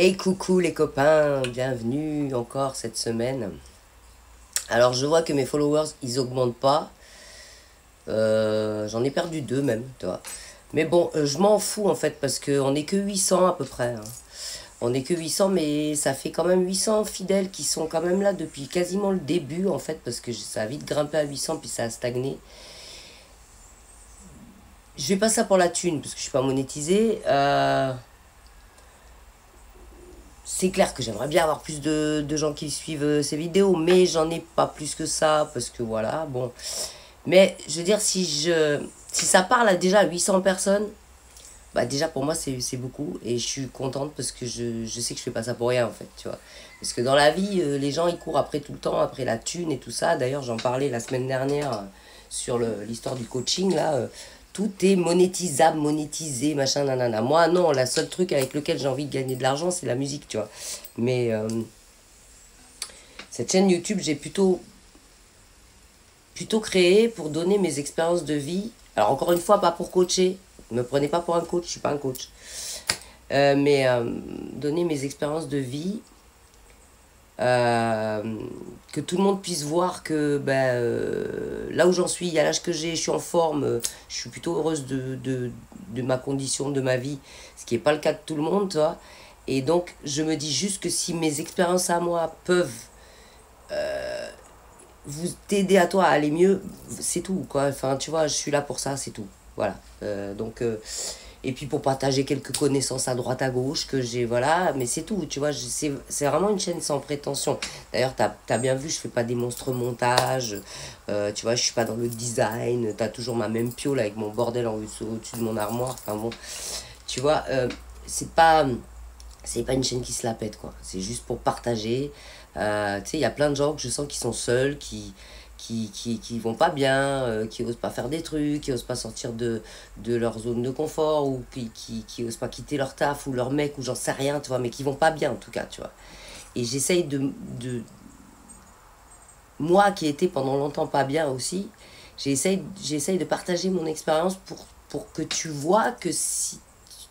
Hey coucou les copains, bienvenue encore cette semaine. Alors je vois que mes followers ils augmentent pas. J'en ai perdu deux même, tu vois. Mais bon, je m'en fous en fait parce qu'on est que 800 à peu près, hein. On est que 800 mais ça fait quand même 800 fidèles qui sont quand même là depuis quasiment le début en fait parce que ça a vite grimpé à 800 puis ça a stagné. Je fais pas ça pour la thune parce que je suis pas monétisé. C'est clair que j'aimerais bien avoir plus de gens qui suivent ces vidéos, mais j'en ai pas plus que ça, parce que voilà, bon. Mais je veux dire, si ça parle déjà à 800 personnes, bah déjà pour moi c'est beaucoup, et je suis contente parce que je sais que je fais pas ça pour rien en fait, tu vois. Parce que dans la vie, les gens ils courent après tout le temps, après la thune et tout ça. D'ailleurs, j'en parlais la semaine dernière sur l'histoire du coaching là. Tout est monétisable, monétisé, machin, nanana. Moi, non, la seule truc avec lequel j'ai envie de gagner de l'argent, c'est la musique, tu vois. Mais cette chaîne YouTube, j'ai plutôt créé pour donner mes expériences de vie. Alors, encore une fois, pas pour coacher. Ne me prenez pas pour un coach, je suis pas un coach. Mais donner mes expériences de vie, euh, que tout le monde puisse voir que là où j'en suis, à l'âge que j'ai, je suis en forme, je suis plutôt heureuse de ma condition, de ma vie, ce qui n'est pas le cas de tout le monde, toi. Et donc, je me dis juste que si mes expériences à moi peuvent vous t'aider à toi à aller mieux, c'est tout, quoi. Enfin, tu vois, je suis là pour ça, c'est tout. Voilà. Et puis pour partager quelques connaissances à droite à gauche que j'ai, voilà, mais c'est tout, tu vois, c'est vraiment une chaîne sans prétention. D'ailleurs, t'as bien vu, je fais pas des monstres montages, tu vois, je suis pas dans le design, t'as toujours ma même piole avec mon bordel au-dessus de mon armoire, enfin bon, tu vois, c'est pas, c'est pas une chaîne qui se la pète, quoi. C'est juste pour partager. Tu sais, il y a plein de gens que je sens qui sont seuls, qui vont pas bien, qui osent pas faire des trucs, qui osent pas sortir de leur zone de confort, ou qui osent pas quitter leur taf, ou leur mec, ou j'en sais rien, tu vois, mais qui vont pas bien, en tout cas, tu vois. Et j'essaye moi qui étais pendant longtemps pas bien aussi, j'essaye de partager mon expérience pour que tu vois que si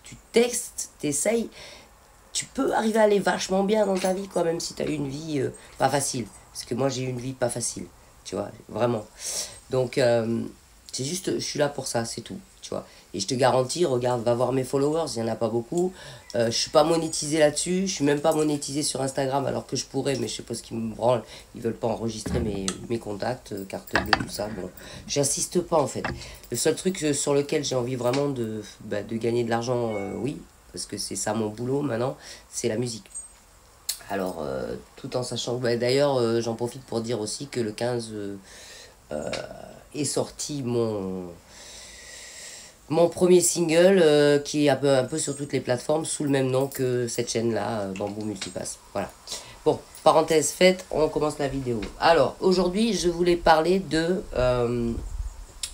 tu textes, t'essayes, tu peux arriver à aller vachement bien dans ta vie, quoi, même si tu as eu une vie pas facile. Parce que moi, j'ai eu une vie pas facile, tu vois, vraiment. Donc, c'est juste, je suis là pour ça, c'est tout, tu vois. Et je te garantis, regarde, va voir mes followers, il n'y en a pas beaucoup. Je suis pas monétisé là-dessus, je suis même pas monétisé sur Instagram, alors que je pourrais, mais je sais pas ce qui me branle. Ils veulent pas enregistrer mes contacts, carte bleue, tout ça. Bon, j'insiste pas en fait. Le seul truc sur lequel j'ai envie vraiment de gagner de l'argent, oui, parce que c'est ça mon boulot maintenant, c'est la musique. Alors, tout en sachant que, d'ailleurs, j'en profite pour dire aussi que le 15 est sorti mon premier single qui est un peu sur toutes les plateformes sous le même nom que cette chaîne-là, Bamboo Multipass. Voilà. Bon, parenthèse faite, on commence la vidéo. Alors, aujourd'hui, je voulais parler de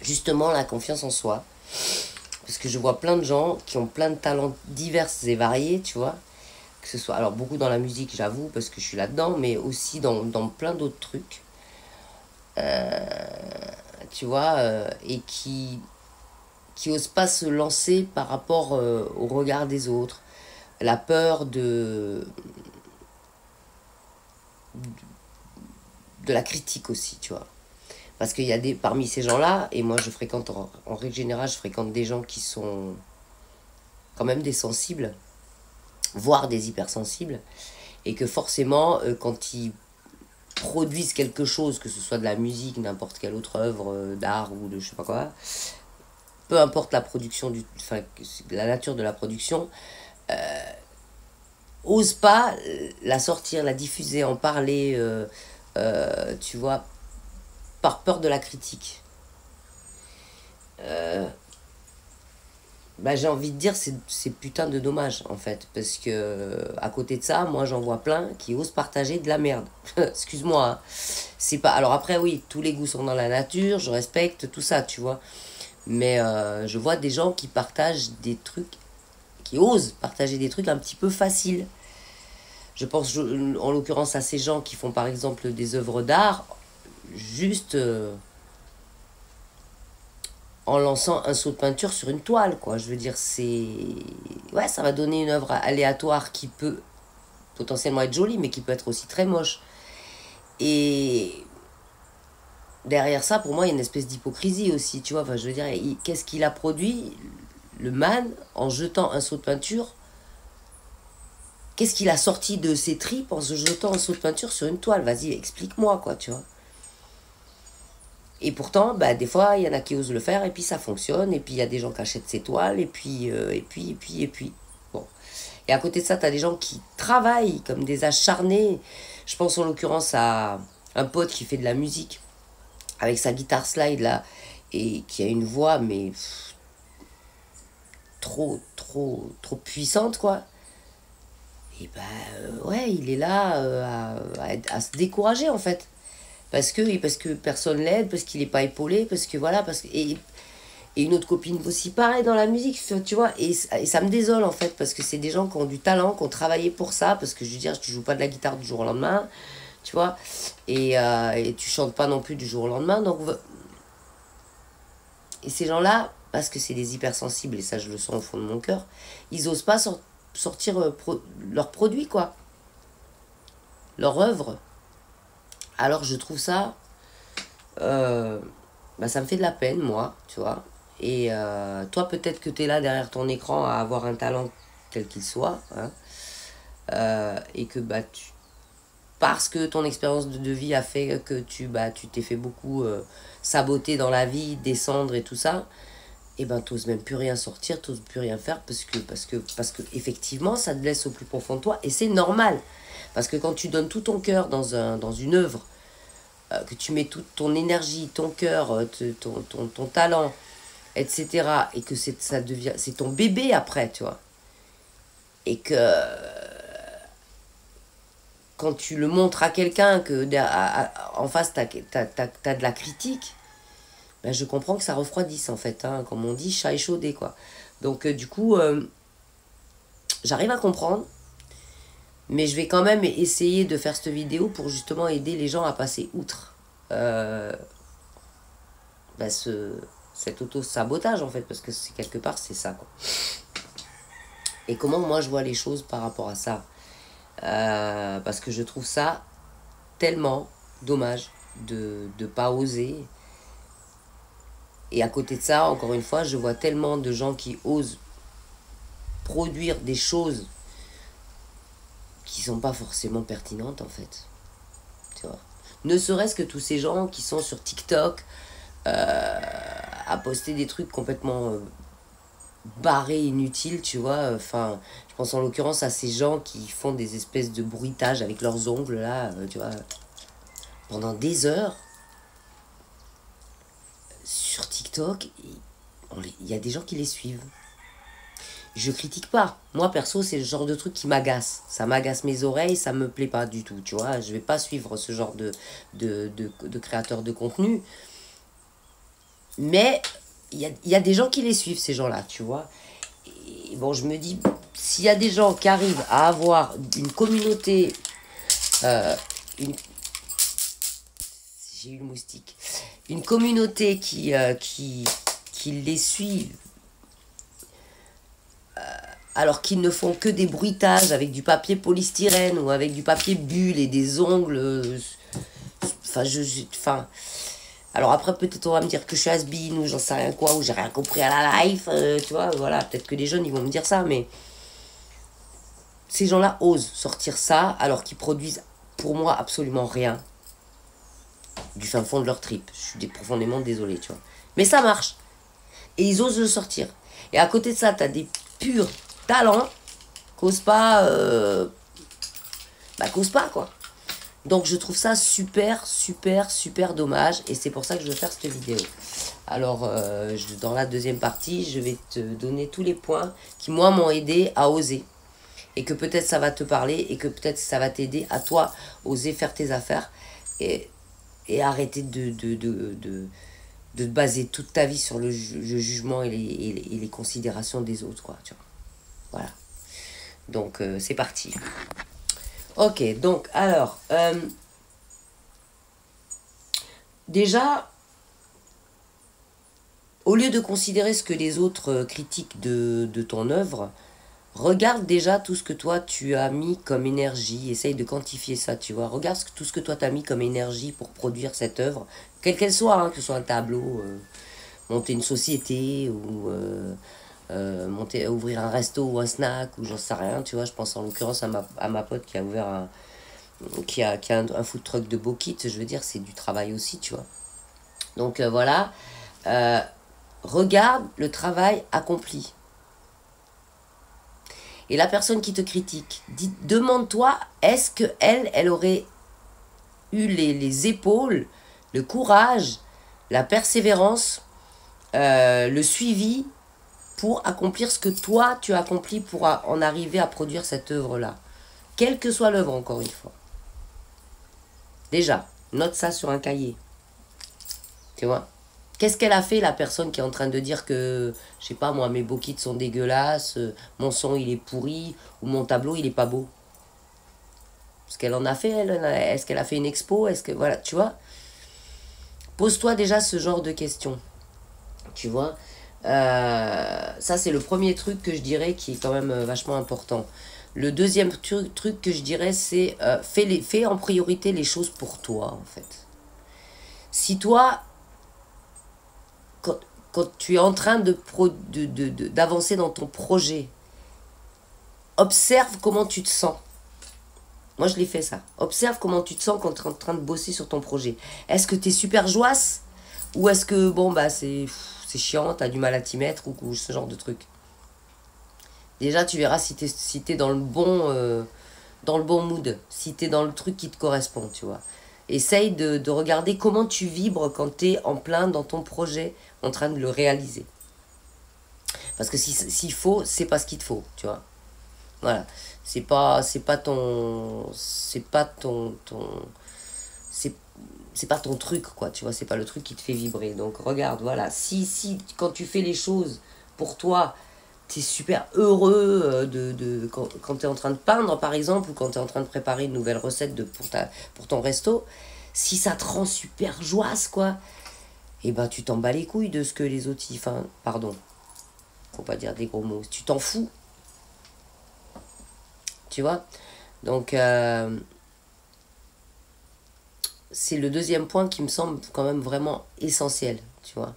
justement la confiance en soi. Parce que je vois plein de gens qui ont plein de talents divers et variés, tu vois. Que ce soit, alors beaucoup dans la musique, j'avoue, parce que je suis là-dedans, mais aussi dans plein d'autres trucs. Tu vois, et qui osent pas se lancer par rapport au regard des autres. La peur de la critique aussi, tu vois. Parce qu'il y a parmi ces gens-là, et moi je fréquente, en règle générale, je fréquente des gens qui sont quand même des sensibles, voire des hypersensibles, et que forcément, quand ils produisent quelque chose, que ce soit de la musique, n'importe quelle autre œuvre d'art ou de je sais pas quoi, peu importe la production, enfin, la nature de la production, ose pas la sortir, la diffuser, en parler, tu vois, par peur de la critique. Bah, j'ai envie de dire c'est putain de dommage en fait, parce que à côté de ça, moi j'en vois plein qui osent partager de la merde. Excuse-moi, hein. C'est pas, alors après oui, tous les goûts sont dans la nature, je respecte tout ça, tu vois, mais je vois des gens qui partagent des trucs, qui osent partager des trucs un petit peu faciles. Je pense en l'occurrence à ces gens qui font par exemple des œuvres d'art juste en lançant un saut de peinture sur une toile, quoi. Je veux dire, c'est... Ouais, ça va donner une œuvre aléatoire qui peut potentiellement être joli, mais qui peut être aussi très moche. Et derrière ça, pour moi, il y a une espèce d'hypocrisie aussi, tu vois. Enfin, je veux dire, qu'est-ce qu'il a produit, le man, en jetant un seau de peinture? Qu'est-ce qu'il a sorti de ses tripes en se jetant un seau de peinture sur une toile? Vas-y, explique-moi, quoi, tu vois. Et pourtant, bah, des fois, il y en a qui osent le faire, et puis ça fonctionne, et puis il y a des gens qui achètent ces toiles, et puis. Bon. Et à côté de ça, tu as des gens qui travaillent comme des acharnés. Je pense en l'occurrence à un pote qui fait de la musique, avec sa guitare slide, là, et qui a une voix, mais trop puissante, quoi. Et bah, ouais, il est là à se décourager, en fait. Parce que personne l'aide, parce qu'il n'est pas épaulé, parce que voilà, et une autre copine aussi pareil dans la musique, tu vois, et ça me désole en fait, parce que c'est des gens qui ont du talent, qui ont travaillé pour ça, parce que je veux dire, tu joues pas de la guitare du jour au lendemain, tu vois, et tu chantes pas non plus du jour au lendemain, donc, et ces gens-là, parce que c'est des hypersensibles, et ça je le sens au fond de mon cœur, ils osent pas sortir leurs produits, quoi, leur œuvre. Alors je trouve ça, bah, ça me fait de la peine, moi, tu vois. Et toi, peut-être que tu es là derrière ton écran à avoir un talent quel qu'il soit, hein, et que bah, parce que ton expérience de vie a fait que tu t'es fait beaucoup saboter dans la vie, descendre et tout ça, et ben t'oses même plus rien sortir, t'oses plus rien faire parce que effectivement ça te blesse au plus profond de toi et c'est normal. Parce que quand tu donnes tout ton cœur dans une œuvre, que tu mets toute ton énergie, ton cœur, ton talent, etc., et que ça devient, c'est ton bébé après, tu vois, et que quand tu le montres à quelqu'un, que en face, t'as de la critique, ben, je comprends que ça refroidisse, en fait, hein, comme on dit, chat échaudé, quoi. Donc, du coup, j'arrive à comprendre, mais je vais quand même essayer de faire cette vidéo pour justement aider les gens à passer outre ben, cet auto-sabotage, en fait, parce que c'est quelque part, c'est ça, quoi. Et comment moi je vois les choses par rapport à ça. Parce que je trouve ça tellement dommage de ne pas oser. Et à côté de ça, encore une fois, je vois tellement de gens qui osent produire des choses qui sont pas forcément pertinentes, en fait. Tu vois. Ne serait-ce que tous ces gens qui sont sur TikTok à poster des trucs complètement barrés, inutiles, tu vois. Enfin, je pense en l'occurrence à ces gens qui font des espèces de bruitages avec leurs ongles, là, tu vois, pendant des heures sur TikTok. Il y a des gens qui les suivent. Je critique pas. Moi, perso, c'est le genre de truc qui m'agace. Ça m'agace mes oreilles, ça me plaît pas du tout, tu vois. Je vais pas suivre ce genre de créateurs de contenu. Mais il y a des gens qui les suivent, ces gens-là, tu vois. Et bon, je me dis, s'il y a des gens qui arrivent à avoir une communauté, une, j'ai eu le moustique, une communauté qui les suit, alors qu'ils ne font que des bruitages avec du papier polystyrène ou avec du papier bulle et des ongles. Enfin, enfin. Alors après, peut-être on va me dire que je suis has-been ou j'en sais rien quoi, ou j'ai rien compris à la life, tu vois, voilà. Peut-être que les jeunes, ils vont me dire ça, mais ces gens-là osent sortir ça alors qu'ils produisent, pour moi, absolument rien du fin fond de leur trip. Je suis profondément désolé, tu vois. Mais ça marche. Et ils osent le sortir. Et à côté de ça, t'as des purs talents qu'osent pas... qu'osent pas, quoi. Donc je trouve ça super, super, super dommage. Et c'est pour ça que je veux faire cette vidéo. Alors, dans la deuxième partie, je vais te donner tous les points qui, moi, m'ont aidé à oser. Et que peut-être ça va te parler et que peut-être ça va t'aider à toi oser faire tes affaires et arrêter de te baser toute ta vie sur le jugement et les considérations des autres, quoi, tu vois. Voilà. Donc, c'est parti. Ok, donc, alors, déjà, au lieu de considérer ce que les autres critiquent de ton œuvre, regarde déjà tout ce que toi tu as mis comme énergie, essaye de quantifier ça, tu vois. Regarde tout ce que toi tu as mis comme énergie pour produire cette œuvre, quelle qu'elle soit, hein, que ce soit un tableau, monter une société ou monter, ouvrir un resto ou un snack ou j'en sais rien, tu vois. Je pense en l'occurrence à ma pote qui a ouvert qui a un food truck de Bokit, je veux dire, c'est du travail aussi, tu vois. Donc voilà, euh, regarde le travail accompli. Et la personne qui te critique, demande-toi, est-ce que elle aurait eu les épaules, le courage, la persévérance, le suivi pour accomplir ce que toi tu as accompli pour en arriver à produire cette œuvre-là. Quelle que soit l'œuvre, encore une fois. Déjà, note ça sur un cahier. Tu vois? Qu'est-ce qu'elle a fait, la personne qui est en train de dire que, je sais pas moi, mes bokits sont dégueulasses, mon son il est pourri, ou mon tableau il est pas beau? Ce qu'elle en a fait, elle, est-ce qu'elle a fait une expo? Est-ce que, voilà, tu vois? Pose-toi déjà ce genre de questions. Tu vois? Ça, c'est le premier truc que je dirais qui est quand même vachement important. Le deuxième truc que je dirais, c'est fais en priorité les choses pour toi, en fait. Si toi, quand, quand tu es en train d'avancer dans ton projet, observe comment tu te sens. Moi, je l'ai fait ça. Observe comment tu te sens quand tu es en train de bosser sur ton projet. Est-ce que tu es super joasse? Ou est-ce que, bon, bah, c'est chiant, tu as du mal à t'y mettre ou ce genre de truc. Déjà, tu verras si t'es dans dans le bon mood, si t'es dans le truc qui te correspond, tu vois. Essaye de regarder comment tu vibres quand t'es en plein dans ton projet, en train de le réaliser. Parce que s'il faut, c'est pas ce qu'il te faut, tu vois. Voilà. C'est c'est pas ton truc, quoi, tu vois. C'est pas le truc qui te fait vibrer. Donc, regarde, voilà. Si quand tu fais les choses pour toi, t'es super heureux quand t'es en train de peindre, par exemple, ou quand t'es en train de préparer une nouvelle recette pour ton resto, si ça te rend super joasse, quoi, et ben tu t'en bats les couilles de ce que les autres y... Enfin, pardon, faut pas dire des gros mots. Tu t'en fous, tu vois. Donc, c'est le deuxième point qui me semble quand même vraiment essentiel, tu vois.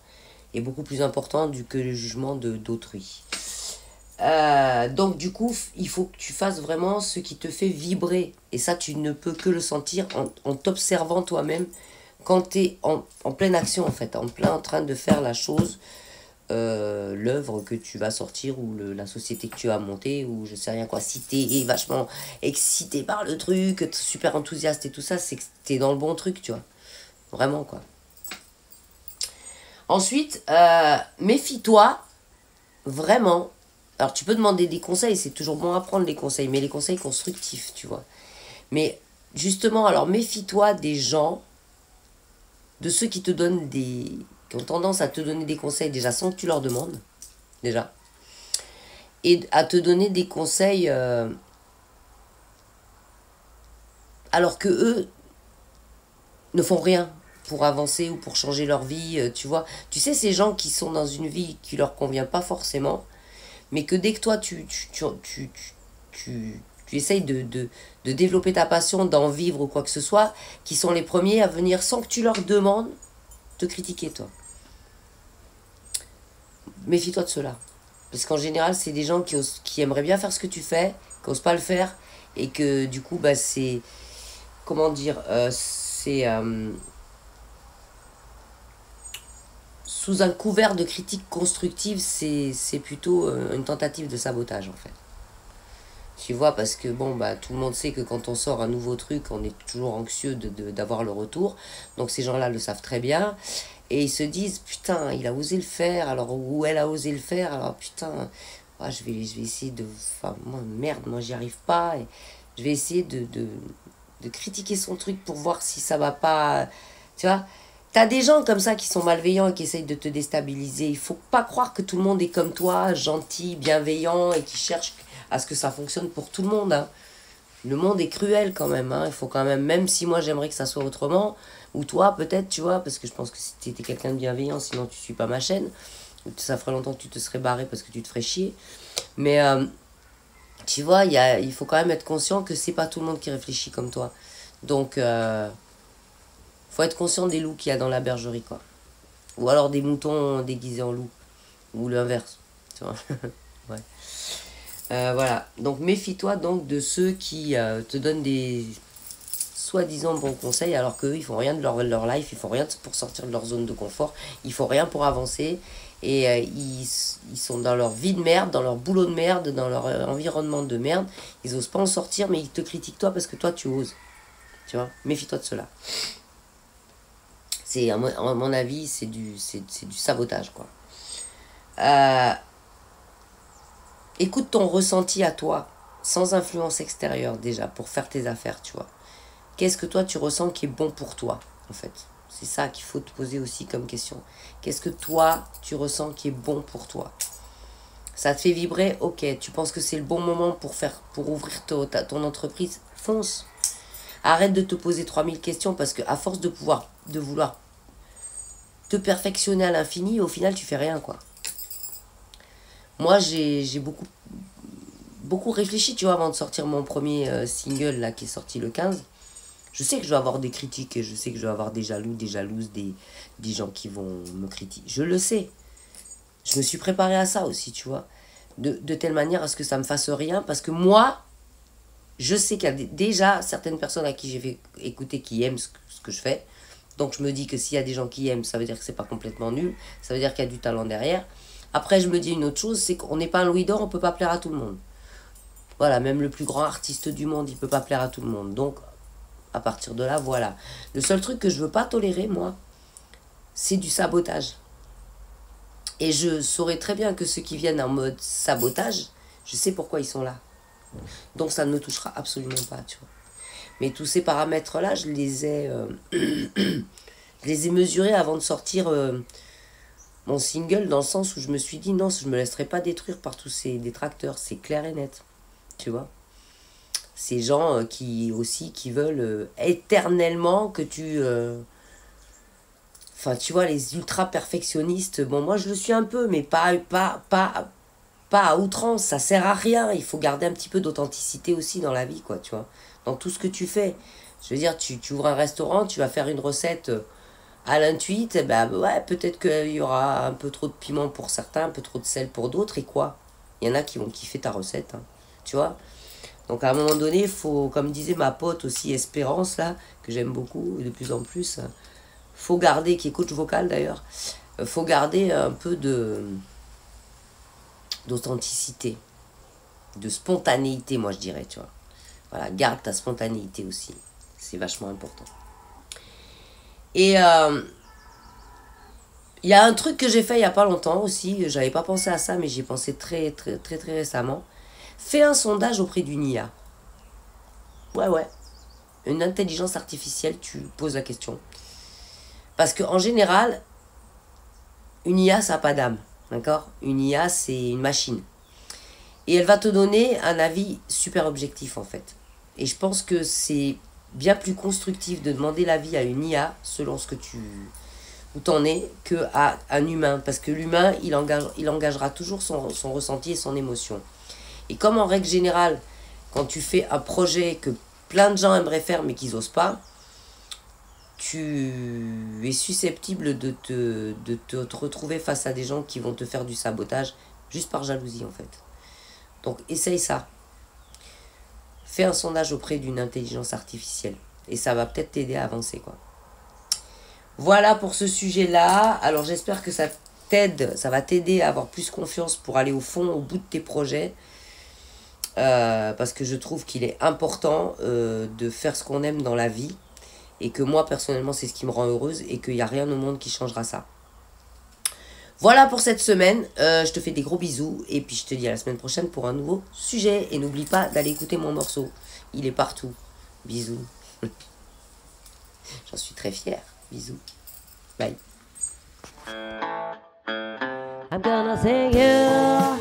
Et beaucoup plus important que le jugement d'autrui. Donc du coup, il faut que tu fasses vraiment ce qui te fait vibrer. Et ça, tu ne peux que le sentir en t'observant toi-même quand tu es en pleine action, en fait, en plein en train de faire la chose, l'œuvre que tu vas sortir ou la société que tu as montée ou je sais rien quoi. Si tu es vachement excité par le truc, super enthousiaste et tout ça, c'est que tu es dans le bon truc, tu vois. Vraiment, quoi. Ensuite, méfie-toi vraiment. Alors tu peux demander des conseils, c'est toujours bon à prendre les conseils, mais les conseils constructifs, tu vois. Mais justement, alors méfie-toi des gens, de ceux qui te donnent qui ont tendance à te donner des conseils déjà sans que tu leur demandes, déjà. Et à te donner des conseils alors que eux ne font rien pour avancer ou pour changer leur vie, tu vois. Tu sais, ces gens qui sont dans une vie qui leur convient pas forcément, mais que dès que toi tu essayes de développer ta passion, d'en vivre ou quoi que ce soit, qui sont les premiers à venir sans que tu leur demandes te critiquer, toi. Méfie-toi de cela. Parce qu'en général, c'est des gens qui aimeraient bien faire ce que tu fais, qui n'osent pas le faire, et que du coup, bah, c'est... Comment dire c'est... sous un couvert de critique constructive, c'est plutôt une tentative de sabotage, en fait. Tu vois, parce que bon, bah, tout le monde sait que quand on sort un nouveau truc, on est toujours anxieux d'avoir le retour. Donc ces gens-là le savent très bien. Et ils se disent, putain, il a osé le faire, alors, ou elle a osé le faire, alors putain, ah, je vais essayer de... Enfin, moi, merde, moi j'y arrive pas. Et je vais essayer de critiquer son truc pour voir si ça va pas... Tu vois, t'as des gens comme ça qui sont malveillants et qui essayent de te déstabiliser. Il faut pas croire que tout le monde est comme toi, gentil, bienveillant et qui cherche à ce que ça fonctionne pour tout le monde. Hein. Le monde est cruel quand même. Hein. Il faut quand même si moi j'aimerais que ça soit autrement, ou toi peut-être, tu vois, parce que je pense que si tu étais quelqu'un de bienveillant, sinon tu suis pas ma chaîne. Ça ferait longtemps que tu te serais barré parce que tu te ferais chier. Mais Tu vois, il faut quand même être conscient que c'est pas tout le monde qui réfléchit comme toi. Donc, faut être conscient des loups qu'il y a dans la bergerie, quoi. Ou alors des moutons déguisés en loups. Ou l'inverse. Tu vois. Ouais. Voilà. Donc, méfie-toi donc de ceux qui te donnent des soi-disant bons conseils alors qu'eux, ils font rien de leur life, ils font rien pour sortir de leur zone de confort, ils font rien pour avancer. Et ils sont dans leur vie de merde, dans leur boulot de merde, dans leur environnement de merde. Ils osent pas en sortir, mais ils te critiquent toi parce que toi, tu oses. Tu vois, méfie-toi de cela. C'est, à mon avis, c'est du sabotage, quoi. Écoute ton ressenti à toi, sans influence extérieure déjà, pour faire tes affaires, tu vois. Qu'est-ce que toi, tu ressens qui est bon pour toi, en fait? C'est ça qu'il faut te poser aussi comme question. Qu'est-ce que toi, tu ressens qui est bon pour toi? Ça te fait vibrer? Ok. Tu penses que c'est le bon moment pour ouvrir ton entreprise? Fonce. Arrête de te poser 3000 questions parce que à force de vouloir te perfectionner à l'infini, au final, tu fais rien, quoi. Moi, j'ai beaucoup réfléchi, tu vois, avant de sortir mon premier single, là, qui est sorti le 15. Je sais que je vais avoir des critiques et je sais que je vais avoir des jaloux, des jalouses, des gens qui vont me critiquer. Je le sais. Je me suis préparé à ça aussi, tu vois. De telle manière à ce que ça me fasse rien. Parce que moi, je sais qu'il y a déjà certaines personnes à qui j'ai fait écouter qui aiment ce que je fais. Donc je me dis que s'il y a des gens qui aiment, ça veut dire que c'est pas complètement nul. Ça veut dire qu'il y a du talent derrière. Après, je me dis une autre chose, c'est qu'on n'est pas un Louis d'Or, on peut pas plaire à tout le monde. Voilà, même le plus grand artiste du monde, il peut pas plaire à tout le monde. Donc, à partir de là, voilà. Le seul truc que je veux pas tolérer, moi, c'est du sabotage. Et je saurais très bien que ceux qui viennent en mode sabotage, je sais pourquoi ils sont là. Donc ça ne me touchera absolument pas, tu vois. Mais tous ces paramètres-là, je les ai mesurés avant de sortir mon single, dans le sens où je me suis dit non, je me laisserai pas détruire par tous ces détracteurs, c'est clair et net, tu vois. Ces gens qui veulent éternellement que tu... Enfin, tu vois, les ultra perfectionnistes, bon, moi je le suis un peu, mais pas à outrance, ça sert à rien. Il faut garder un petit peu d'authenticité aussi dans la vie, quoi, tu vois. Dans tout ce que tu fais. Je veux dire, tu ouvres un restaurant, tu vas faire une recette à l'intuite, ben ouais, peut-être qu'il y aura un peu trop de piment pour certains, un peu trop de sel pour d'autres, et quoi? Il y en a qui vont kiffer ta recette, hein, tu vois. Donc à un moment donné, il faut, comme disait ma pote aussi Espérance, là, que j'aime beaucoup, de plus en plus, faut garder, qui est coach vocal d'ailleurs, faut garder un peu d'authenticité, de spontanéité, moi je dirais, tu vois. Voilà, garde ta spontanéité aussi. C'est vachement important. Et il y a un truc que j'ai fait il n'y a pas longtemps aussi, j'avais pas pensé à ça, mais j'y ai pensé très, très, très, très récemment. Fais un sondage auprès d'une IA. Ouais. Une intelligence artificielle, tu poses la question. Parce qu'en général, une IA, ça n'a pas d'âme. D'accord? Une IA, c'est une machine. Et elle va te donner un avis super objectif, en fait. Et je pense que c'est bien plus constructif de demander l'avis à une IA, selon ce que où t'en es, qu'à un humain. Parce que l'humain, il engagera toujours son ressenti et son émotion. Et comme en règle générale, quand tu fais un projet que plein de gens aimeraient faire mais qu'ils n'osent pas, tu es susceptible de te retrouver face à des gens qui vont te faire du sabotage juste par jalousie, en fait. Donc essaye ça. Fais un sondage auprès d'une intelligence artificielle et ça va peut-être t'aider à avancer, quoi. Voilà pour ce sujet-là. Alors j'espère que ça va t'aider à avoir plus confiance pour aller au fond, au bout de tes projets. Parce que je trouve qu'il est important de faire ce qu'on aime dans la vie. Et que moi, personnellement, c'est ce qui me rend heureuse. Et qu'il n'y a rien au monde qui changera ça. Voilà pour cette semaine. Je te fais des gros bisous. Et puis je te dis à la semaine prochaine pour un nouveau sujet. Et n'oublie pas d'aller écouter mon morceau. Il est partout. Bisous. J'en suis très fière. Bisous. Bye. I'm gonna sing you